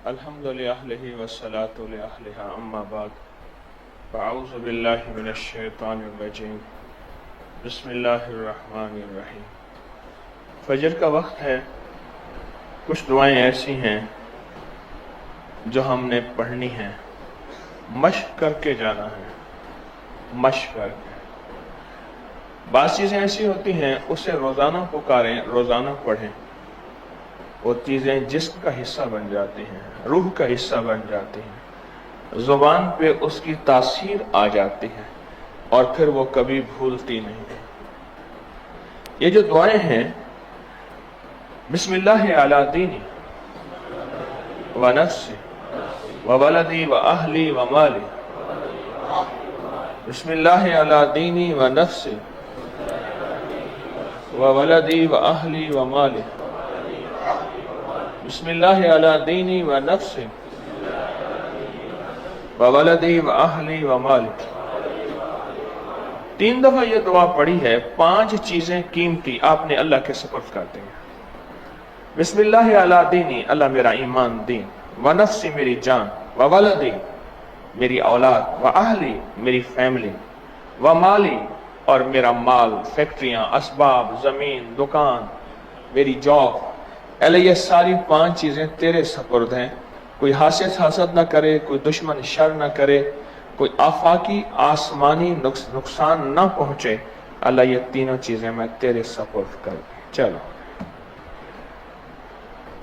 الحمد للہ والصلاة لأہلہا اما بعد فاعوذ باللہ من الشیطان الرجیم بسم اللہ الرحمن الرحیم۔ فجر کا وقت ہے، کچھ دعائیں ایسی ہیں جو ہم نے پڑھنی ہیں، مشق کر کے جانا ہے، مشق کر کے۔ بعض چیزیں ایسی ہوتی ہیں اسے روزانہ پکاریں، روزانہ پڑھیں، وہ چیزیں جسم کا حصہ بن جاتی ہیں، روح کا حصہ بن جاتی ہیں، زبان پہ اس کی تاثیر آ جاتی ہے اور پھر وہ کبھی بھولتی نہیں۔ یہ جو دعائیں ہیں، بسم اللہ علی دینی و نفسی و ولدی و اہلی و مالی، بسم اللہ علی دینی و نفسی و ولدی و اہلی و مالی، بسم اللہ علی دینی و نفسی و ولدی و اہلی و مالی۔ 3 دفعہ یہ دعا پڑھی ہے، 5 چیزیں قیمتی آپ نے اللہ کے سپرد کر دی ہیں۔ بسم اللہ علی دینی، اللہ میرا ایمان دین، و نفسی میری جان، و ولدی میری اولاد، و اہلی میری فیملی، و مالی اور میرا مال، فیکٹریاں، اسباب، زمین، دکان، میری جاب، اللہ یہ ساری 5 چیزیں تیرے سپرد ہیں۔ کوئی حاسد نہ کرے، کوئی دشمن شر نہ کرے، کوئی آفاقی آسمانی نقصان نہ پہنچے، اللہ یہ تینوں چیزیں میں تیرے سپرد کر دی۔ چلو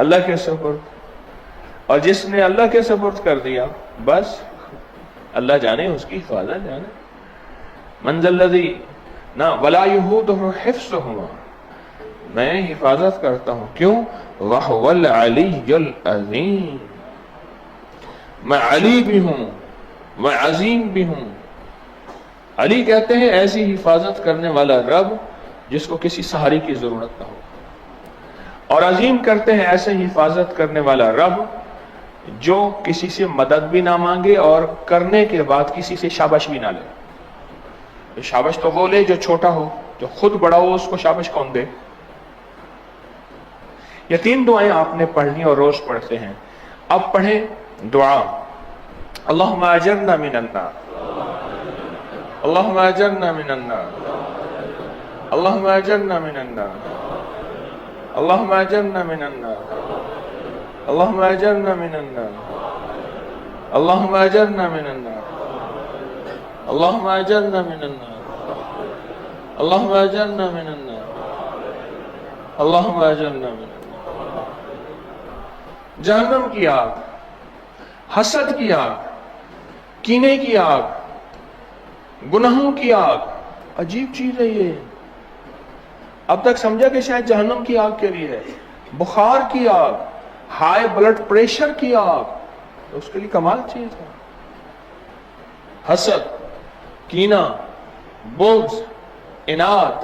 اللہ کے سپرد، اور جس نے اللہ کے سپرد کر دیا بس اللہ جانے اس کی حفاظت جانے۔ من ذا الذی نہ ولا یحوطہ حفظہما، میں حفاظت کرتا ہوں، کیوں؟ وَهُوَ الْعَلِيُّ الْعَظِيمُ، میں علی بھی ہوں، میں عظیم بھی ہوں۔ علی کہتے ہیں ایسی حفاظت کرنے والا رب جس کو کسی سہارے کی ضرورت نہ ہو، اور عظیم کرتے ہیں ایسے حفاظت کرنے والا رب جو کسی سے مدد بھی نہ مانگے اور کرنے کے بعد کسی سے شابش بھی نہ لے۔ شابش تو وہ لے جو چھوٹا ہو، جو خود بڑا ہو اس کو شابش کون دے؟ یہ 3 دعائیں آپ نے پڑھنی اور روز پڑھتے ہیں۔ اب پڑھیں دعا، اللہم اجرنا من النار، اللہم اجرنا من النار، اللہم اجرنا من النار، اللہم اجرنا من النار، اللہم اجرنا من النار، اللہم اجرنا من النار، اللہم اجرنا من النار، اللہم اجرنا من النار، اللہم اجرنا من النار۔ جہنم کی آگ، حسد کی آگ، کینے کی آگ، گناہوں کی آگ، عجیب چیز ہے یہ۔ اب تک سمجھا کہ شاید جہنم کی آگ کے لیے ہے، بخار کی آگ، ہائی بلڈ پریشر کی آگ، تو اس کے لیے کمال چیز ہے۔ حسد، کینہ، بغض، اناد،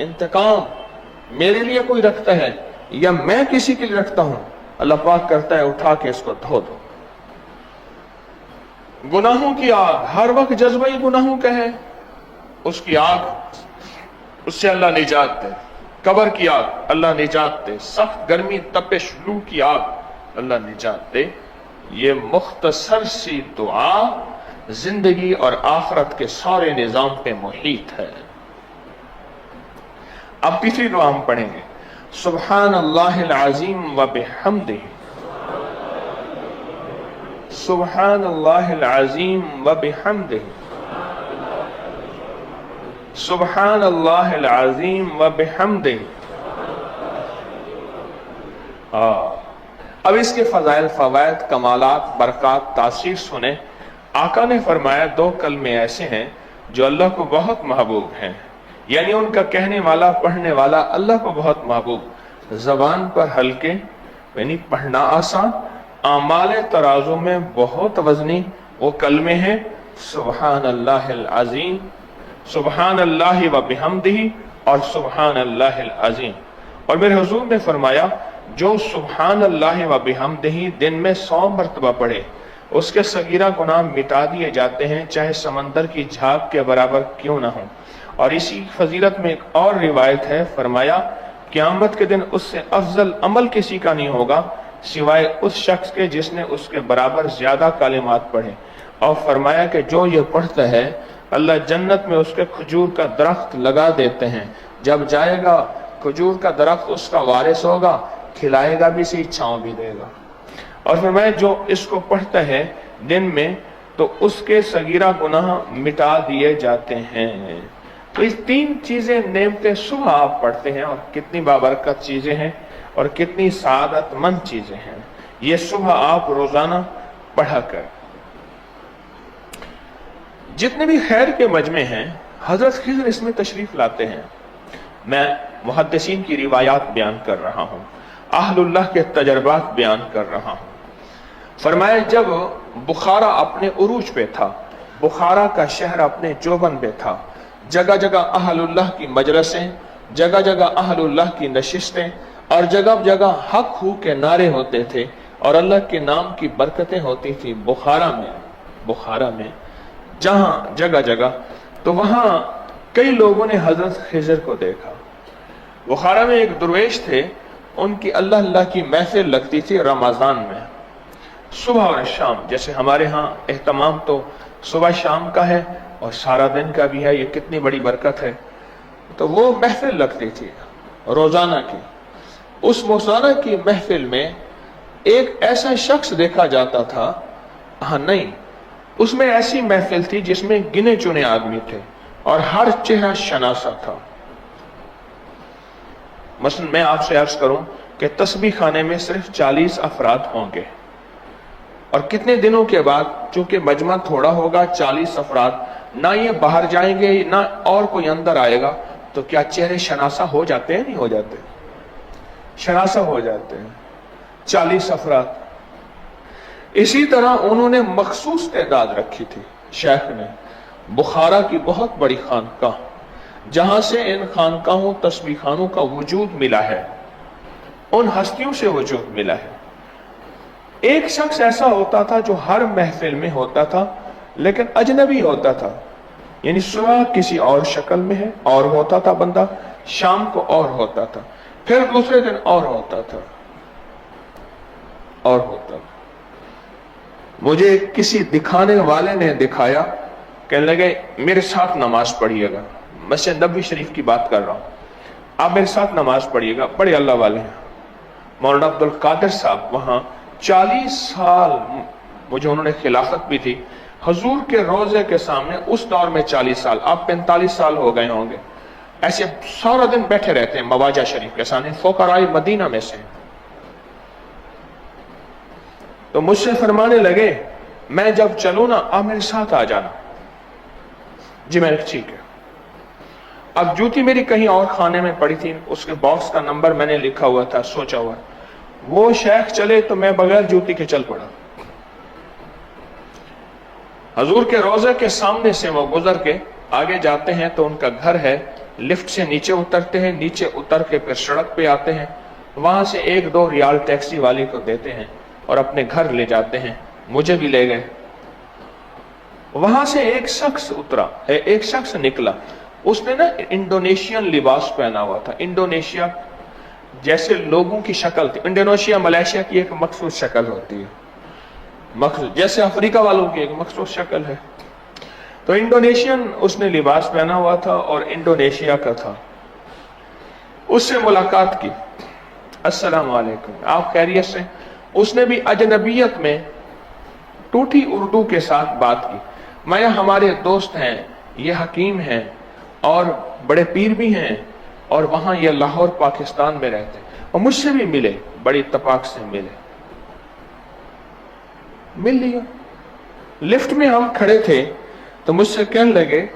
انتقام میرے لیے کوئی رکھتا ہے یا میں کسی کے لیے رکھتا ہوں، اللہ پاک کرتا ہے اٹھا کے اس کو دھو دو۔ گناہوں کی آگ، ہر وقت جذبہ گناہوں کا ہے، اس کی آگ، اس سے اللہ نجات دے۔ قبر کی آگ، اللہ نجات دے۔ سخت گرمی، تپش، لو کی آگ، اللہ نجات دے۔ یہ مختصر سی دعا زندگی اور آخرت کے سارے نظام پہ محیط ہے۔ اب تیسری دعا ہم پڑھیں گے، سبحان اللہ العظیم و بحمدہ، سبحان اللہ العظیم و بحمدہ، سبحان اللہ العظیم و بحمدہ۔ اب اس کے فضائل، فوائد، کمالات، برکات، تاثیر سنیں۔ آقا نے فرمایا 2 کلمے ایسے ہیں جو اللہ کو بہت محبوب ہیں، یعنی ان کا کہنے والا، پڑھنے والا اللہ کو بہت محبوب، زبان پر ہلکے یعنی پڑھنا آسان، اعمال ترازو میں بہت وزنی۔ وہ کلمے ہیں سبحان اللہ العظیم، سبحان اللہ و بحمدہ اور سبحان اللہ العظیم۔ اور میرے حضور نے فرمایا جو سبحان اللہ و بحمدہ دن میں 100 مرتبہ پڑھے اس کے صغیرہ گناہ مٹا دیے جاتے ہیں، چاہے سمندر کی جھاگ کے برابر کیوں نہ ہوں۔ اور اسی فضیلت میں ایک اور روایت ہے، فرمایا قیامت کے دن اس سے افضل عمل کسی کا نہیں ہوگا سوائے اس شخص کے جس نے اس کے برابر زیادہ کلمات پڑھے، اور فرمایا کہ جو یہ پڑھتا ہے اللہ جنت میں اس کے کھجور کا درخت لگا دیتے ہیں، جب جائے گا کھجور کا درخت اس کا وارث ہوگا، کھلائے گا بھی صحیح، چھاؤں بھی دے گا۔ اور فرمایا جو اس کو پڑھتا ہے دن میں تو اس کے صغیرہ گناہ مٹا دیے جاتے ہیں۔ تو اس تین چیزیں نعمتیں صبح آپ پڑھتے ہیں، اور کتنی بابرکت چیزیں ہیں اور کتنی سعادت مند چیزیں ہیں، یہ صبح آپ روزانہ پڑھا کر۔ جتنے بھی خیر کے مجمع ہیں حضرت خضر اس میں تشریف لاتے ہیں۔ میں محدثین کی روایات بیان کر رہا ہوں، اہل اللہ کے تجربات بیان کر رہا ہوں۔ فرمایا جب بخارا اپنے عروج پہ تھا، بخارا کا شہر اپنے جوبن پہ تھا، جگہ جگہ اہل اللہ کی مجلسیں، جگہ جگہ اہل اللہ کی نشستیں، اور جگہ جگہ حق ہو کے نعرے ہوتے تھے اور اللہ کے نام کی برکتیں ہوتی تھی بخارا میں جہاں جگہ جگہ، تو وہاں کئی لوگوں نے حضرت خضر کو دیکھا۔ بخارا میں ایک درویش تھے، ان کی اللہ کی محفل لگتی تھی رمضان میں، صبح اور شام، جیسے ہمارے ہاں اہتمام تو صبح شام کا ہے اور سارا دن کا بھی ہے، یہ کتنی بڑی برکت ہے۔ تو وہ محفل لگتی تھی روزانہ کی۔ اس روزانہ کی محفل میں ایک ایسا شخص دیکھا جاتا تھا، نہیں، اس میں ایسی محفل تھی جس میں گنے چنے آدمی تھے اور ہر چہرہ شناسا تھا۔ مثلا میں آپ سے عرض کروں کہ تسبیح خانے میں صرف 40 افراد ہوں گے، اور کتنے دنوں کے بعد چونکہ مجمع تھوڑا ہوگا، 40 افراد نہ یہ باہر جائیں گے نہ اور کوئی اندر آئے گا، تو کیا چہرے شناسا ہو جاتے ہیں؟ نہیں ہو جاتے، شناسا ہو جاتے ہیں 40 افراد۔ اسی طرح انہوں نے مخصوص تعداد رکھی تھی شیخ نے، بخارا کی بہت بڑی خانقاہ جہاں سے ان خانقاہوں تسبیح خانوں کا وجود ملا ہے، ان ہستیوں سے وجود ملا ہے۔ ایک شخص ایسا ہوتا تھا جو ہر محفل میں ہوتا تھا لیکن اجنبی ہوتا تھا، یعنی صبح کسی اور شکل میں ہے اور ہوتا تھا بندہ، شام کو اور ہوتا تھا، پھر دوسرے دن اور ہوتا تھا اور ہوتا تھا۔ مجھے کسی دکھانے والے نے دکھایا، کہنے لگے میرے ساتھ نماز پڑھیے گا، مسجد نبوی شریف کی بات کر رہا ہوں، آپ میرے ساتھ نماز پڑھیے گا، بڑے اللہ والے ہیں۔ مولانا عبد القادر صاحب وہاں 40 سال، مجھے انہوں نے خلافت بھی تھی حضور کے روزے کے سامنے، اس دور میں 40 سال، آپ 45 سال ہو گئے ہوں گے، ایسے سارا دن بیٹھے رہتے ہیں مواجہ شریف کے سامنے، فقراء مدینہ میں سے۔ تو مجھ سے فرمانے لگے میں جب چلوں نا آپ میرے ساتھ آ جانا۔ جی میں نے ٹھیک ہے۔ اب جوتی میری کہیں اور خانے میں پڑی تھی، اس کے باکس کا نمبر میں نے لکھا ہوا تھا، سوچا ہوا، وہ شیخ چلے تو میں بغیر جوتی کے چل پڑا۔ حضور کے روزے کے سامنے سے وہ گزر کے آگے جاتے ہیں تو ان کا گھر ہے، لفٹ سے نیچے اترتے ہیں، نیچے اتر کے پھر سڑک پہ آتے ہیں، وہاں سے 1-2 ریال ٹیکسی والی کو دیتے ہیں اور اپنے گھر لے جاتے ہیں۔ مجھے بھی لے گئے۔ وہاں سے ایک شخص اترا، ایک شخص نکلا، اس نے نا انڈونیشین لباس پہنا ہوا تھا، انڈونیشیا جیسے لوگوں کی شکل تھی، انڈونیشیا ملیشیا کی ایک مخصوص شکل ہوتی ہے، مخصوص جیسے افریقہ والوں کی ایک مخصوص شکل ہے، تو انڈونیشین اس نے لباس پہنا ہوا تھا اور انڈونیشیا کا تھا۔ اس سے ملاقات کی، السلام علیکم، آپ خیریت سے؟ اس نے بھی اجنبیت میں ٹوٹی اردو کے ساتھ بات کی، میں ہمارے دوست ہیں، یہ حکیم ہیں اور بڑے پیر بھی ہیں، اور وہاں یہ لاہور پاکستان میں رہتے ہیں، اور مجھ سے بھی ملے، بڑی اتفاق سے مل لیا۔ لفٹ میں ہم کھڑے تھے تو مجھ سے کہنے لگے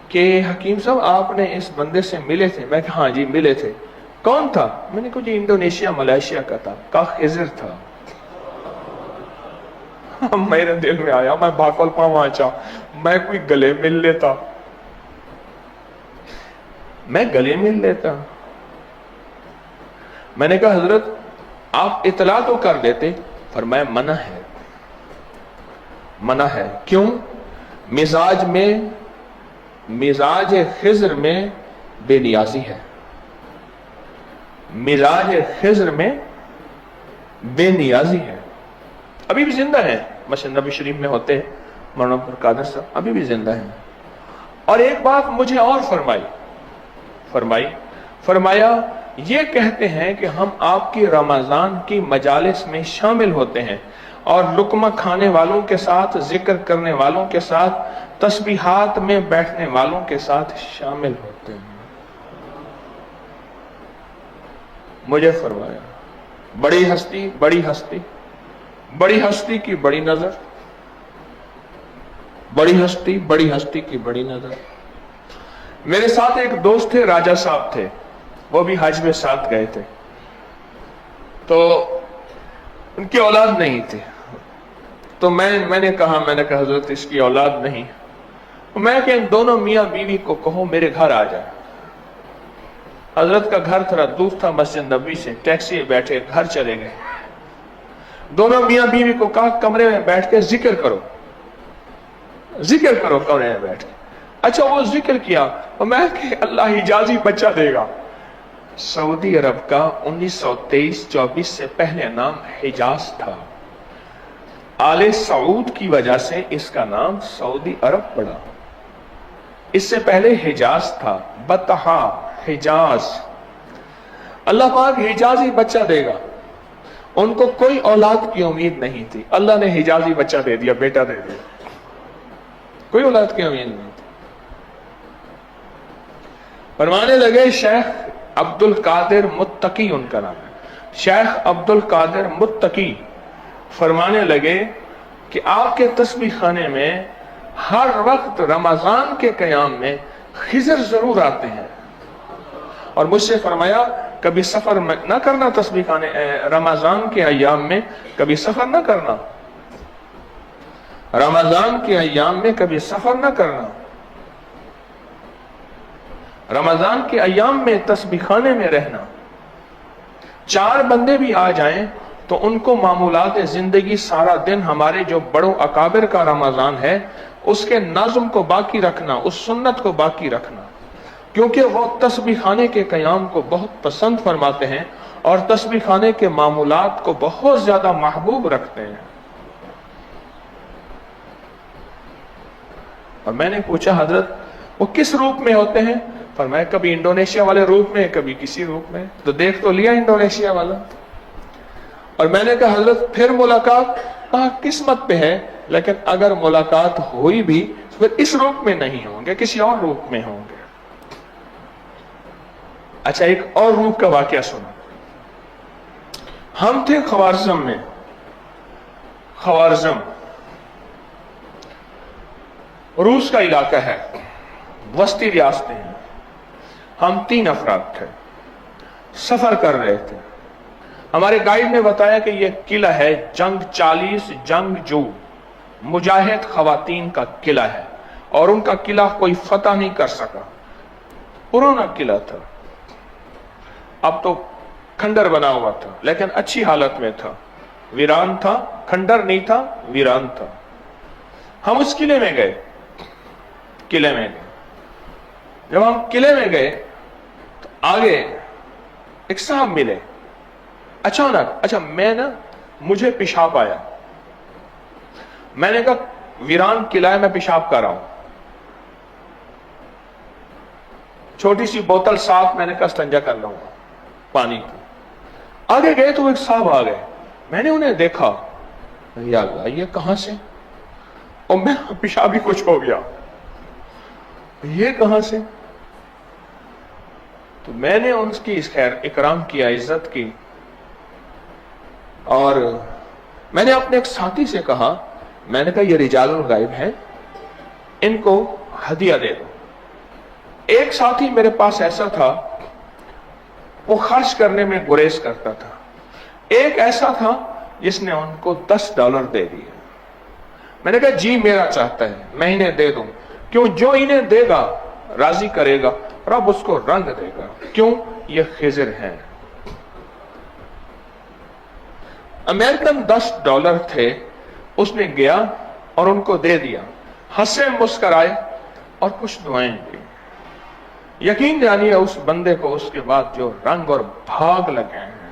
کہ حکیم صاحب آپ نے اس بندے سے ملے تھے؟ میں کہا ہاں جی ملے تھے۔ کون تھا؟ میں نے کہا جی انڈونیشیا ملیشیا کا تھا، کہا خضر تھا۔ میرے دل میں آیا میں بھاکل پاؤں آچا، میں کوئی گلے مل لیتا، میں گلے مل لیتا۔ میں نے کہا حضرت آپ اطلاع تو کر دیتے۔ فرمایا منع ہے، منع ہے۔ کیوں؟ مزاج خضر میں بے نیازی ہے، مزاج خضر میں بے نیازی ہے، ابھی بھی زندہ ہیں، مسجد نبی شریف میں ہوتے ہیں مولانا عبد القادر صاحب، ابھی بھی زندہ ہیں۔ اور ایک بات مجھے اور فرمایا یہ کہتے ہیں کہ ہم آپ کی رمضان کی مجالس میں شامل ہوتے ہیں اور لقمہ کھانے والوں کے ساتھ، ذکر کرنے والوں کے ساتھ، تسبیحات میں بیٹھنے والوں کے ساتھ شامل ہوتے ہیں۔ مجھے فرمایا بڑی ہستی کی بڑی نظر، بڑی ہستی کی بڑی نظر۔ میرے ساتھ ایک دوست تھے، راجہ صاحب تھے، وہ بھی حج میں ساتھ گئے تھے، تو ان کی اولاد نہیں تھی، تو میں نے کہا حضرت اس کی اولاد نہیں، میں کہ ان دونوں میاں بیوی کو کہو میرے گھر آ جائے۔ حضرت کا گھر تھوڑا دور تھا مسجد نبوی سے، ٹیکسی میں بیٹھے گھر چلے گئے، دونوں میاں بیوی کو کہا کمرے میں بیٹھ کے ذکر کرو کمرے میں بیٹھ کے۔ اچھا وہ ذکر کیا، اور میں کہ اللہ حجازی بچہ دے گا۔ سعودی عرب کا 1923-24 سے پہلے نام حجاز تھا، آل سعود کی وجہ سے اس کا نام سعودی عرب پڑا، اس سے پہلے حجاز تھا، بطحا حجاز۔ اللہ پاک حجازی بچہ دے گا، ان کو کوئی اولاد کی امید نہیں تھی، اللہ نے حجازی بچہ دے دیا، بیٹا دے دیا، کوئی اولاد کی امید نہیں تھی۔ فرمانے لگے شیخ عبد القادر متقی ان کا نام ہے، شیخ عبد القادر متقی فرمانے لگے کہ آپ کے تسبیح خانے میں ہر وقت رمضان کے قیام میں خضر ضرور آتے ہیں، اور مجھ سے فرمایا کبھی سفر نہ کرنا، تسبیح خانے رمضان کے ایام میں کبھی سفر نہ کرنا، رمضان کے ایام میں کبھی سفر نہ کرنا، رمضان کے ایام میں تسبیح خانے میں رہنا۔ 4 بندے بھی آ جائیں تو ان کو معمولات زندگی سارا دن ہمارے جو بڑوں اکابر کا رمضان ہے اس کے نظم کو باقی رکھنا، اس سنت کو باقی رکھنا، کیونکہ وہ تسبیح خانے کے قیام کو بہت پسند فرماتے ہیں اور تسبیح خانے کے معمولات کو بہت زیادہ محبوب رکھتے ہیں۔ اور میں نے پوچھا حضرت وہ کس روپ میں ہوتے ہیں؟ فرمایا کبھی انڈونیشیا والے روپ میں، کبھی کسی روپ میں، تو دیکھ تو لیا انڈونیشیا والا۔ اور میں نے کہا حضرت پھر ملاقات؟ کہا قسمت پہ ہے، لیکن اگر ملاقات ہوئی بھی تو پھر اس روپ میں نہیں ہوں گے، کسی اور روپ میں ہوں گے۔ اچھا ایک اور روپ کا واقعہ سنا، ہم تھے خوارزم میں، خوارزم روس کا علاقہ ہے، وسطی ریاستیں ہیں، ہم 3 افراد تھے، سفر کر رہے تھے، ہمارے گائیڈ نے بتایا کہ یہ قلعہ ہے جنگ 40 جنگجو مجاہد خواتین کا قلعہ ہے، اور ان کا قلعہ کوئی فتح نہیں کر سکا، پرانا قلعہ تھا، اب تو کھنڈر بنا ہوا تھا لیکن اچھی حالت میں تھا، ویران تھا، کھنڈر نہیں تھا، ویران تھا۔ ہم اس قلعے میں گئے، جب ہم قلعے میں گئے تو آگے ایک صاحب ملے اچانک، اچھا مجھے پیشاب آیا، میں نے کہا ویران قلعہ میں پیشاب کر رہا ہوں، چھوٹی سی بوتل صاف، میں نے کہا استنجا کر لوں گا پانی کی۔ آگے گئے تو ایک صاحب آ گئے، میں نے انہیں دیکھا، یا اللہ یہ کہاں سے، اور میں پیشاب ہی کچھ ہو گیا، یہ کہاں سے؟ تو میں نے ان کی خیر اکرام کیا، عزت کی، اور میں نے اپنے ایک ساتھی سے کہا، میں نے کہا یہ رجال الغیب ہیں، ان کو ہدیہ دے دو۔ ایک ساتھی میرے پاس ایسا تھا وہ خرچ کرنے میں گریز کرتا تھا، ایک ایسا تھا جس نے ان کو $10 دے دیے۔ میں نے کہا جی میرا چاہتا ہے میں انہیں دے دوں، کیوں؟ جو انہیں دے گا راضی کرے گا، رب اس کو رنگ دے گا، کیوں؟ یہ خضر ہیں۔ امریکن $10 تھے، اس نے گیا اور ان کو دے دیا، ہنسے مسکرائے اور کچھ دعائیں دی۔ یقین جانیے اس بندے کو اس کے بعد جو رنگ اور بھاگ لگے ہیں،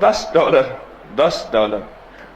$10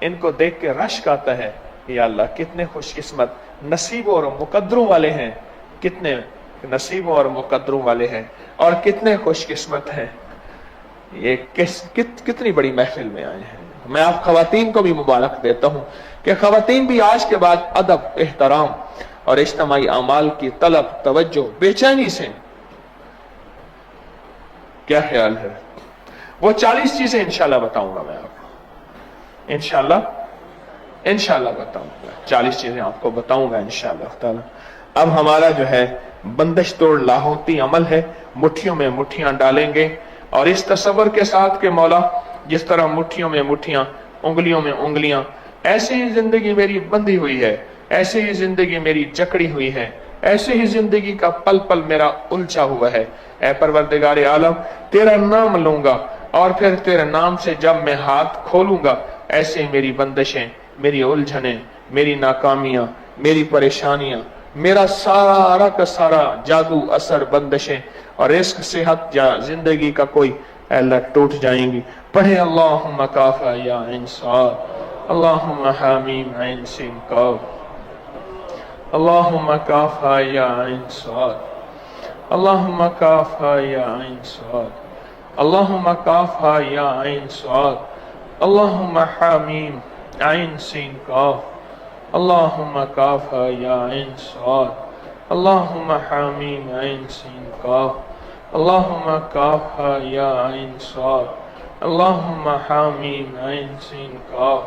ان کو دیکھ کے رشک آتا ہے، یا اللہ کتنے خوش قسمت نصیبوں اور مقدروں والے ہیں، کتنے نصیبوں اور مقدروں والے ہیں، اور کتنے خوش قسمت ہیں، یہ کتنی بڑی محفل میں آئے ہیں۔ میں آپ خواتین کو بھی مبارک دیتا ہوں کہ خواتین بھی آج کے بعد ادب، احترام اور اجتماعی اعمال کی طلب، توجہ، بے چینی سے، کیا خیال ہے؟ وہ 40 چیزیں انشاءاللہ بتاؤں گا میں آپ کو، انشاءاللہ بتاؤں گا، 40 چیزیں آپ کو بتاؤں گا انشاءاللہ تعالی۔ اب ہمارا جو ہے بندش توڑ لاہوتی عمل ہے، مٹھیوں میں مٹھیاں ڈالیں گے، اور اس تصور کے ساتھ کہ مولا جس طرح مٹھیوں میں مٹھیاں، انگلیوں میں انگلیاں، ایسے ہی زندگی میری بندھی ہوئی ہے، ایسے ہی زندگی میری جکڑی ہوئی ہے، ایسے ہی زندگی کا پل پل میرا الجھا ہوا ہے۔ اے پروردگار عالم، تیرا نام لوں گا، اور پھر تیرے نام سے جب میں ہاتھ کھولوں گا، ایسے ہی میری بندشیں، میری الجھنیں، میری ناکامیاں، میری پریشانیاں، میرا سارا کا سارا جادو، اثر، بندشیں اور رزق، صحت یا زندگی کا کوئی، اے اللہ ٹوٹ جائیں گی۔ پڑھے اللہم کافا یا عین صاد، اللہم حامیم عین سین کاف، اللہم کافا یا عین صاد، اللہم کافا یا عین صاد، اللہم کافا یا عین صاد، اللہم حامیم عین سین کاف، اللہم کافا یا عین صاد، اللہم حامیم عین سین کاف، اللہم کافا یا عین صاد، اللہم حامیم عین سین کاف،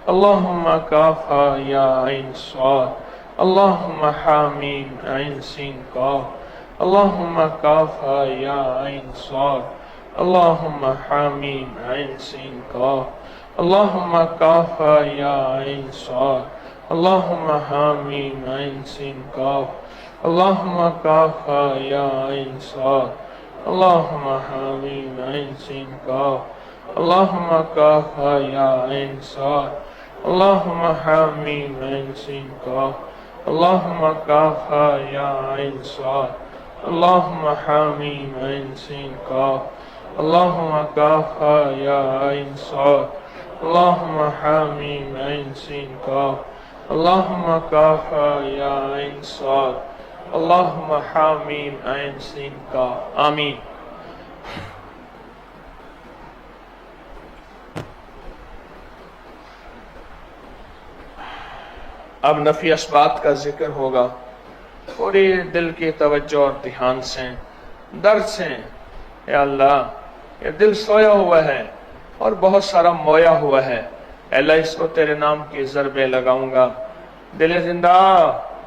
اللہم کافا یا عین صاد، اللہم حامیم عین سین کاف، اللہم کافا یا عین صاد، اللہم حامیم عین سین کاف، اللہم کافا یا عین صاد، اللہم حامیم عین سین کاف، اللہم کافا یا عین صاد، اللہم حامیم عین سین کاف، اللہم کافا یا عین صاد، اللہم حامیم عین سین کاف، اللہم کافا یا عین صاد، اللہم حامیم عین سین کاف، اللہم کافا یا عین صاد، اللہم حامیم عین سین کاف، اللہم کافا یا عین صاد، اللہم حامیم عین سین کاف۔ آمین۔ اب نفی اسبات کا ذکر ہوگا، پوری دل کی توجہ اور دھیان سے، درد سے۔ اے اللہ، یہ دل سویا ہوا ہے اور بہت سارا مویا ہوا ہے، اے اللہ اس کو تیرے نام کی ضربیں لگاؤں گا۔ دل زندہ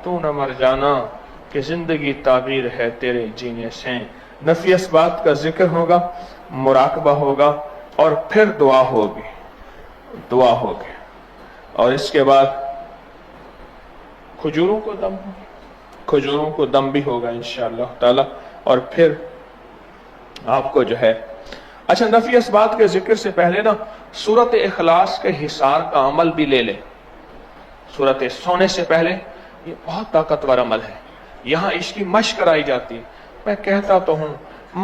تو نہ مر جانا، کہ زندگی تعبیر ہے تیرے جینے سے۔ نفی اسبات کا ذکر ہوگا، مراقبہ ہوگا، اور پھر دعا ہوگی، اور اس کے بعد کھجوروں کو دم بھی ہوگا انشاءاللہ تعالی، اور پھر آپ کو جو ہے، اچھا نفی اسبات کے ذکر سے پہلے نا سورۃ اخلاص کے حصار کا عمل بھی لے لیں۔ سورۃ سونے سے پہلے یہ بہت طاقتور عمل ہے، یہاں اس کی مشق کرائی جاتی ہے۔ میں کہتا تو ہوں،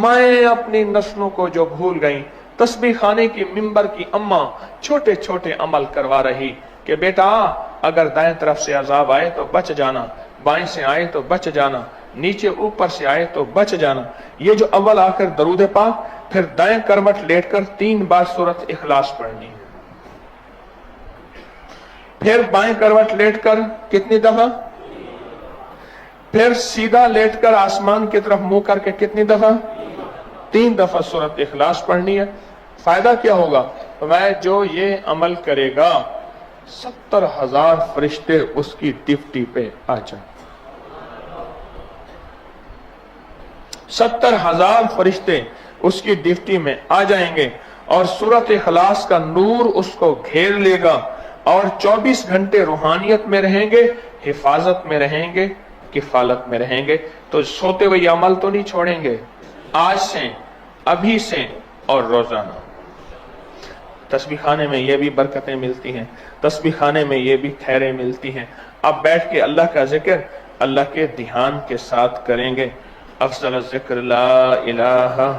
میں اپنی نسلوں کو جو بھول گئی، تسبیح خانے کی ممبر کی اماں چھوٹے چھوٹے عمل کروا رہی کہ بیٹا اگر دائیں طرف سے عذاب آئے تو بچ جانا، بائیں سے آئے تو بچ جانا، نیچے اوپر سے آئے تو بچ جانا۔ یہ جو اول آ کر درود پاک، پھر دائیں کروٹ لیٹ کر 3 بار سورۃ اخلاص پڑھنی ہے، پھر بائیں کروٹ لیٹ کر کتنی دفعہ، پھر سیدھا لیٹ کر آسمان کی طرف منہ کر کے کتنی دفعہ، 3 دفعہ سورۃ اخلاص پڑھنی ہے۔ فائدہ کیا ہوگا؟ میں جو یہ عمل کرے گا 70,000 فرشتے اس کی ڈیوٹی پہ آ جائیں، 70,000 فرشتے اس کی ڈیوٹی میں آ جائیں گے، اور سورۃ اخلاص کا نور اس کو گھیر لے گا، اور 24 گھنٹے روحانیت میں رہیں گے، حفاظت میں رہیں گے، کفالت میں رہیں گے۔ تو سوتے ہوئے عمل تو نہیں چھوڑیں گے، آج سے، ابھی سے، اور روزانہ۔ تسبیح خانے میں یہ بھی برکتیں ملتی ہیں، تسبیح خانے میں یہ بھی خیریں ملتی ہیں۔ اب بیٹھ کے اللہ کا ذکر اللہ کے دھیان کے ساتھ کریں گے۔ افضل الذکر لا الہ